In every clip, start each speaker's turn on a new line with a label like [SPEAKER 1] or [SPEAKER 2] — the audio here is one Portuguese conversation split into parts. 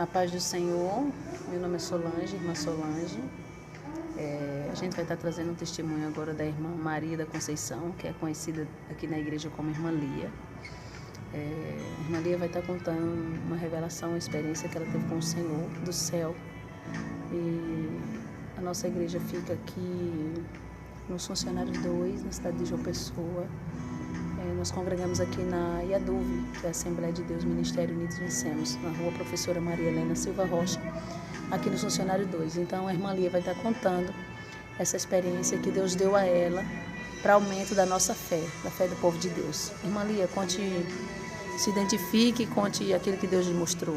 [SPEAKER 1] A paz do Senhor, meu nome é Solange, irmã Solange. A gente vai estar trazendo um testemunho agora da irmã Maria da Conceição, que é conhecida aqui na igreja como Irmã Lia. A irmã Lia vai estar contando uma revelação, uma experiência que ela teve com o Senhor do céu. E a nossa igreja fica aqui nos Funcionários 2, na cidade de João Pessoa. Nós congregamos aqui na IADUV, que é a Assembleia de Deus Ministério Unidos Vencemos, na rua Professora Maria Helena Silva Rocha, aqui no Funcionário 2. Então a irmã Lia vai estar contando essa experiência que Deus deu a ela para aumento da nossa fé, da fé do povo de Deus. Irmã Lia, conte, se identifique e conte aquilo que Deus lhe mostrou.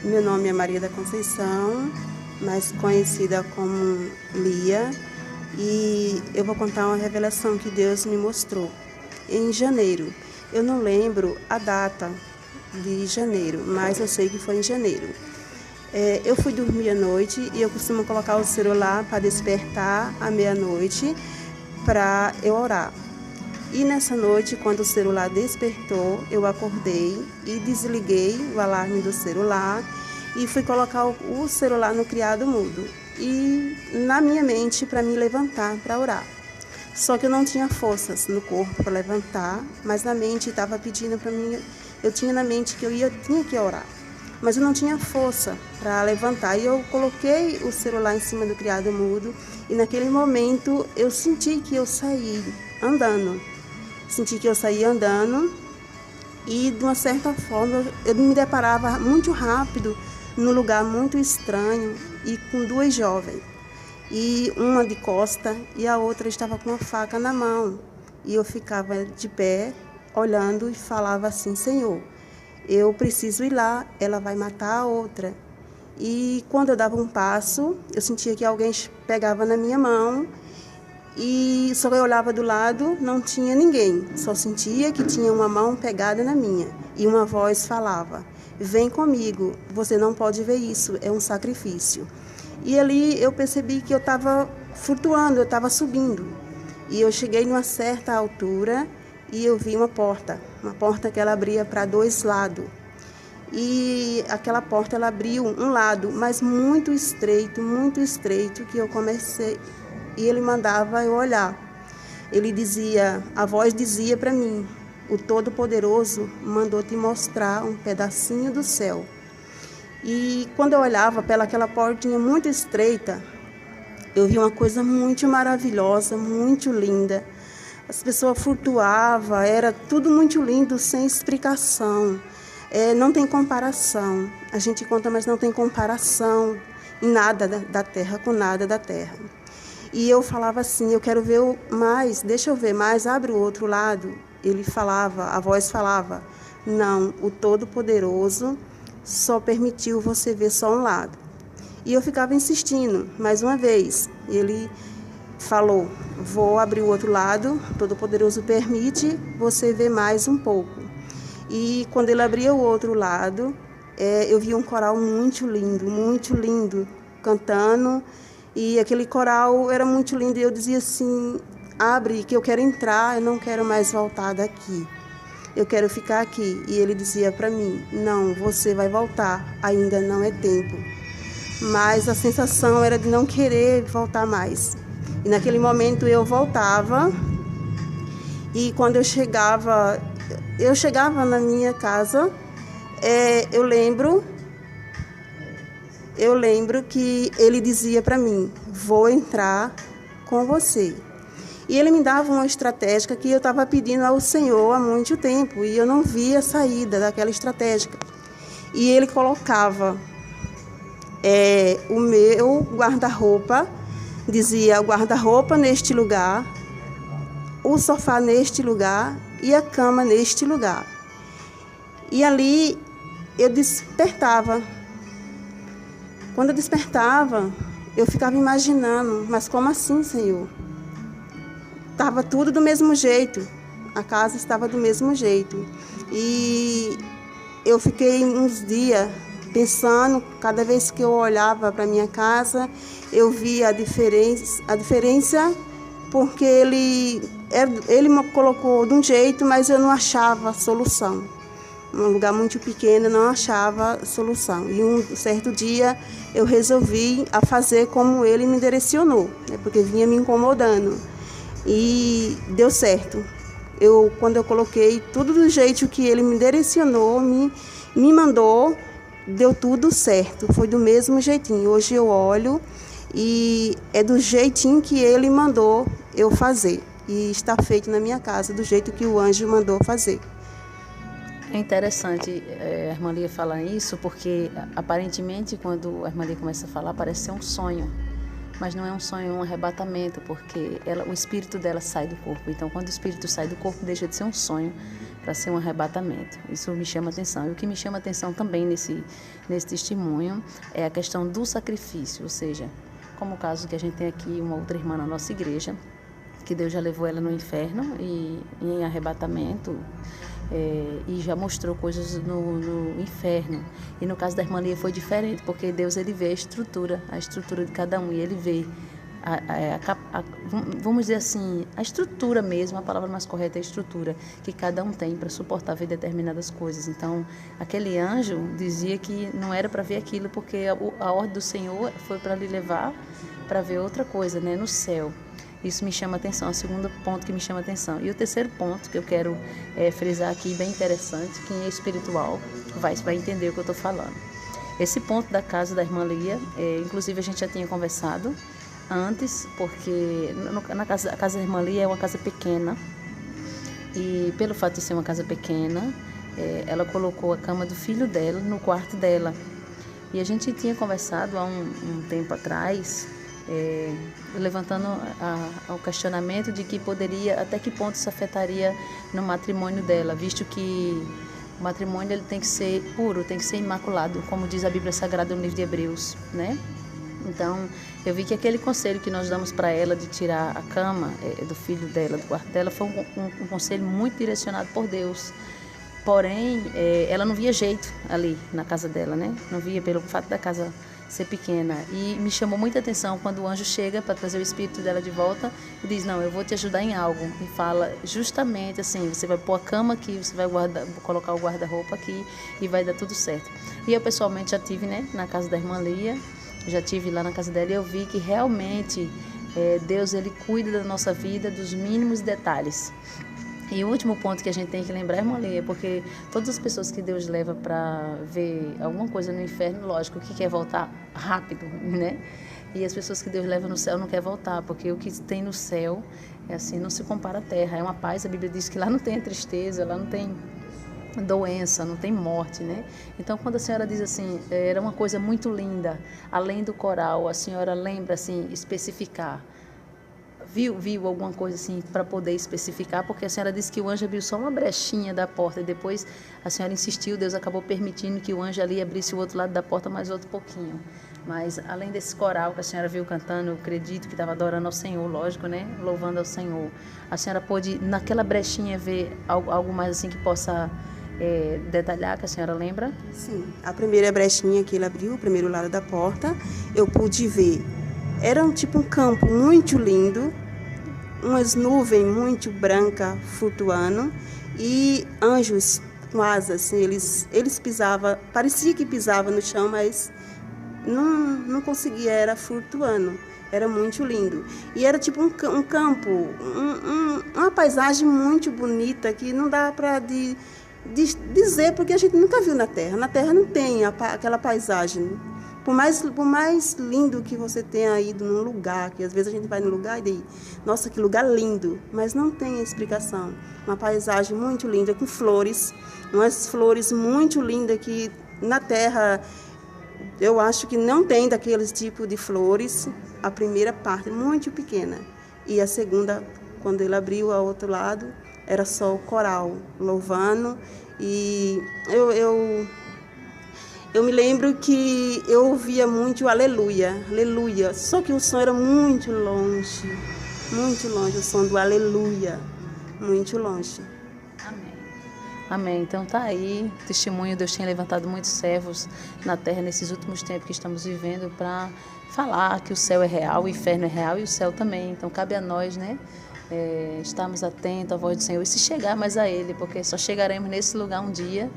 [SPEAKER 2] Meu nome é Maria da Conceição, mais conhecida como Lia. E eu vou contar uma revelação que Deus me mostrou em janeiro. Eu não lembro a data de janeiro, mas eu sei que foi em janeiro. Eu fui dormir à noite e eu costumo colocar o celular para despertar à meia-noite para eu orar. E nessa noite, quando o celular despertou, eu acordei e desliguei o alarme do celular e fui colocar o celular no criado mudo. E na minha mente para me levantar para orar. Só que eu não tinha forças no corpo para levantar, mas na mente estava pedindo para mim, eu tinha na mente que tinha que orar, mas eu não tinha força para levantar. E eu coloquei o celular em cima do criado mudo e naquele momento eu senti que eu saí andando. E de uma certa forma eu me deparava muito rápido num lugar muito estranho e com duas jovens, e uma de costa e a outra estava com uma faca na mão. E eu ficava de pé, olhando e falava assim: Senhor, eu preciso ir lá, ela vai matar a outra. E quando eu dava um passo, eu sentia que alguém pegava na minha mão, e só eu olhava do lado, não tinha ninguém, só sentia que tinha uma mão pegada na minha, e uma voz falava: vem comigo, você não pode ver isso, é um sacrifício. E ali eu percebi que eu estava flutuando, eu estava subindo. E eu cheguei numa certa altura e eu vi uma porta que ela abria para dois lados. E aquela porta ela abriu um lado, mas muito estreito, que eu comecei, e ele mandava eu olhar. A voz dizia para mim: o Todo-Poderoso mandou te mostrar um pedacinho do céu. E quando eu olhava pelaquela portinha muito estreita, eu vi uma coisa muito maravilhosa, muito linda. As pessoas flutuavam, era tudo muito lindo, sem explicação. Não tem comparação. A gente conta, mas não tem comparação em nada da terra com nada da terra. E eu falava assim: eu quero ver mais, deixa eu ver mais, abre o outro lado. A voz falava: não, o Todo-Poderoso só permitiu você ver só um lado. E eu ficava insistindo, mais uma vez. Ele falou: vou abrir o outro lado, o Todo-Poderoso permite você ver mais um pouco. E quando ele abria o outro lado, eu vi um coral muito lindo, cantando. E aquele coral era muito lindo, e eu dizia assim: abre, que eu quero entrar, eu não quero mais voltar daqui. Eu quero ficar aqui. E ele dizia para mim: não, você vai voltar, ainda não é tempo. Mas a sensação era de não querer voltar mais. E naquele momento eu voltava, e quando eu chegava na minha casa, eu lembro que ele dizia para mim: vou entrar com você. E ele me dava uma estratégia que eu estava pedindo ao Senhor há muito tempo, e eu não via saída daquela estratégia. E ele colocava o meu guarda-roupa, dizia: o guarda-roupa neste lugar, o sofá neste lugar e a cama neste lugar. E ali eu despertava. Quando eu despertava, eu ficava imaginando: mas como assim, Senhor? Estava tudo do mesmo jeito, a casa estava do mesmo jeito. E eu fiquei uns dias pensando, cada vez que eu olhava para minha casa, eu via a diferença, porque ele me colocou de um jeito, mas eu não achava solução. um lugar muito pequeno, não achava solução. E um certo dia eu resolvi a fazer como ele me direcionou, né, porque vinha me incomodando. E deu certo. Quando eu coloquei tudo do jeito que ele me direcionou, me mandou, deu tudo certo. Foi do mesmo jeitinho. Hoje eu olho e é do jeitinho que ele mandou eu fazer. E está feito na minha casa, do jeito que o anjo mandou fazer.
[SPEAKER 1] É interessante a irmã Lia falar isso, porque aparentemente quando a irmã Lia começa a falar parece ser um sonho, mas não é um sonho, é um arrebatamento, porque o espírito dela sai do corpo. Então quando o espírito sai do corpo deixa de ser um sonho para ser um arrebatamento. Isso me chama atenção. E o que me chama atenção também nesse testemunho é a questão do sacrifício, ou seja, como o caso que a gente tem aqui, uma outra irmã na nossa igreja, que Deus já levou ela no inferno e em arrebatamento, e já mostrou coisas no inferno. E no caso da irmã Lia foi diferente, porque Deus ele vê a estrutura de cada um, e ele vê, vamos dizer assim, a estrutura mesmo, a palavra mais correta é a estrutura que cada um tem para suportar ver determinadas coisas. Então, aquele anjo dizia que não era para ver aquilo, porque a ordem do Senhor foi para lhe levar para ver outra coisa, né, no céu. Isso me chama atenção, é o segundo ponto que me chama atenção. E o terceiro ponto que eu quero frisar aqui, bem interessante, quem é espiritual vai entender o que eu estou falando. Esse ponto da casa da irmã Lia, inclusive a gente já tinha conversado antes, porque a casa da irmã Lia é uma casa pequena, e pelo fato de ser uma casa pequena, ela colocou a cama do filho dela no quarto dela. E a gente tinha conversado há um tempo atrás, levantando o questionamento de que poderia, até que ponto isso afetaria no matrimônio dela, visto que o matrimônio ele tem que ser puro, tem que ser imaculado, como diz a Bíblia Sagrada no livro de Hebreus, né? Então, eu vi que aquele conselho que nós damos para ela de tirar a cama do filho dela, do quarto dela, foi um conselho muito direcionado por Deus. Porém, ela não via jeito ali na casa dela, né? Não via pelo fato da casa ser pequena. E me chamou muita atenção quando o anjo chega para trazer o espírito dela de volta e diz, não, eu vou te ajudar em algo. E fala justamente assim, você vai pôr a cama aqui, você vai colocar o guarda-roupa aqui e vai dar tudo certo. E eu pessoalmente já tive, né, na casa da irmã Lia, já tive lá na casa dela e eu vi que realmente Deus ele cuida da nossa vida, dos mínimos detalhes. E o último ponto que a gente tem que lembrar, irmã Lia, porque todas as pessoas que Deus leva para ver alguma coisa no inferno, lógico, que quer voltar rápido, né? E as pessoas que Deus leva no céu não quer voltar, porque o que tem no céu é assim, não se compara à terra, é uma paz. A Bíblia diz que lá não tem tristeza, lá não tem doença, não tem morte, né? Então, quando a senhora diz assim, era uma coisa muito linda, além do coral, a senhora lembra, assim, especificar? Viu alguma coisa assim para poder especificar? Porque a senhora disse que o anjo abriu só uma brechinha da porta e depois a senhora insistiu, Deus acabou permitindo que o anjo ali abrisse o outro lado da porta mais outro pouquinho. Mas além desse coral que a senhora viu cantando, eu acredito que estava adorando ao Senhor, lógico, né? Louvando ao Senhor. A senhora pôde, naquela brechinha, ver algo mais assim que possa detalhar, que a senhora lembra?
[SPEAKER 2] Sim, a primeira brechinha que ele abriu, o primeiro lado da porta, eu pude ver. Era um campo muito lindo, umas nuvens muito brancas flutuando e anjos com asas, assim, eles pisavam, parecia que pisava no chão, mas não conseguia, era flutuando, era muito lindo. E era tipo um campo, uma paisagem muito bonita que não dá para dizer, porque a gente nunca viu na Terra. Na Terra não tem aquela paisagem. Por mais lindo que você tenha ido num lugar, que às vezes a gente vai num lugar e diz, nossa, que lugar lindo, mas não tem explicação. Uma paisagem muito linda, com flores, umas flores muito lindas que na Terra eu acho que não tem daqueles tipos de flores. A primeira parte muito pequena e a segunda, quando ele abriu ao outro lado, era só o coral louvando. E eu me lembro que eu ouvia muito o aleluia, aleluia, só que o som era muito longe, o som do aleluia, muito longe.
[SPEAKER 1] Amém. Amém. Então tá aí, testemunho, Deus tem levantado muitos servos na terra nesses últimos tempos que estamos vivendo para falar que o céu é real, o inferno é real e o céu também. Então cabe a nós, né, estarmos atentos à voz do Senhor e se chegar mais a Ele, porque só chegaremos nesse lugar um dia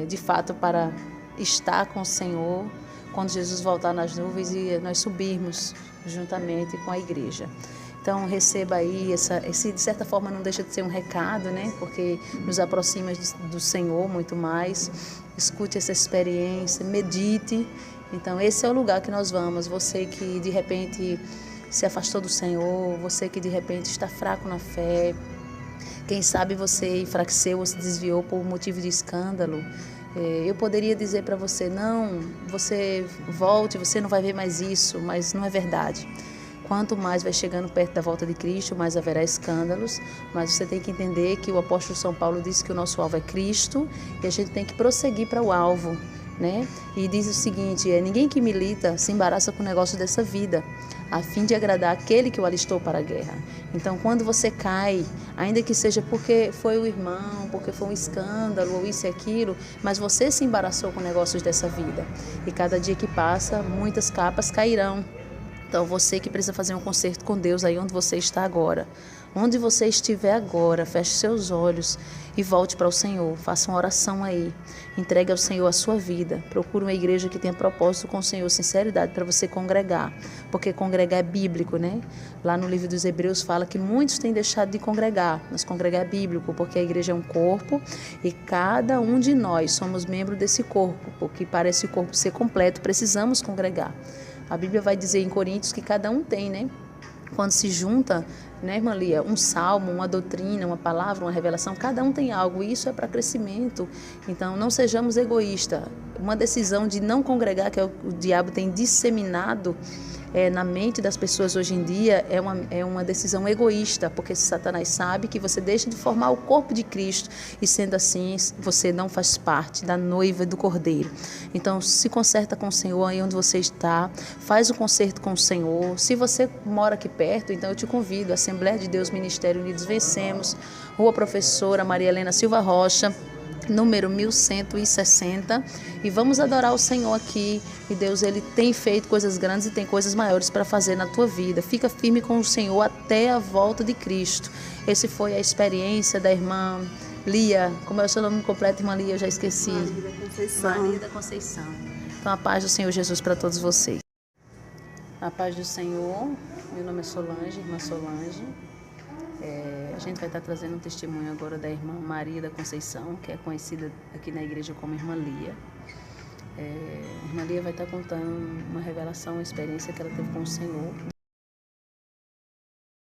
[SPEAKER 1] de fato para estar com o Senhor quando Jesus voltar nas nuvens e nós subirmos juntamente com a igreja. Então receba aí, esse de certa forma não deixa de ser um recado, né? Porque nos aproxima do Senhor muito mais. Escute essa experiência, medite. Então esse é o lugar que nós vamos. Você que de repente se afastou do Senhor, você que de repente está fraco na fé, quem sabe você enfraqueceu ou se desviou por motivo de escândalo. Eu poderia dizer para você, não, você volte, você não vai ver mais isso, mas não é verdade. Quanto mais vai chegando perto da volta de Cristo, mais haverá escândalos, mas você tem que entender que o apóstolo São Paulo disse que o nosso alvo é Cristo e a gente tem que prosseguir para o alvo, né? E diz o seguinte, ninguém que milita se embaraça com o negócio dessa vida, a fim de agradar aquele que o alistou para a guerra. Então, quando você cai, ainda que seja porque foi o irmão, porque foi um escândalo ou isso e aquilo, mas você se embaraçou com negócios dessa vida. E cada dia que passa, muitas capas cairão. Então, você que precisa fazer um concerto com Deus aí onde você está agora. Onde você estiver agora, feche seus olhos e volte para o Senhor. Faça uma oração aí. Entregue ao Senhor a sua vida. Procure uma igreja que tenha propósito com o Senhor, sinceridade para você congregar. Porque congregar é bíblico, né? Lá no livro dos Hebreus fala que muitos têm deixado de congregar. Mas congregar é bíblico, porque a igreja é um corpo e cada um de nós somos membro desse corpo. Porque para esse corpo ser completo, precisamos congregar. A Bíblia vai dizer em Coríntios que cada um tem, né? Quando se junta, né, irmã Lia, um salmo, uma doutrina, uma palavra, uma revelação, cada um tem algo, e isso é para crescimento. Então, não sejamos egoístas. Uma decisão de não congregar, que o diabo tem disseminado na mente das pessoas hoje em dia, é uma decisão egoísta, porque Satanás sabe que você deixa de formar o corpo de Cristo e, sendo assim, você não faz parte da noiva do Cordeiro. Então, se conserta com o Senhor aí onde você está, faz o concerto com o Senhor. Se você mora aqui perto, então eu te convido, Assembleia de Deus Ministério Unidos Vencemos, Rua Professora Maria Helena Silva Rocha, número 1160, e vamos adorar o Senhor aqui. E Deus, Ele tem feito coisas grandes e tem coisas maiores para fazer na tua vida. Fica firme com o Senhor até a volta de Cristo. Esse foi a experiência da irmã Lia. Como é o seu nome completo, irmã Lia? Eu já esqueci. Maria da Conceição. Então, a paz do Senhor Jesus para todos vocês. A paz do Senhor. Meu nome é Solange, irmã Solange. A gente vai estar trazendo um testemunho agora da irmã Maria da Conceição, que é conhecida aqui na igreja como irmã Lia. A irmã Lia vai estar contando uma revelação, uma experiência que ela teve com o Senhor.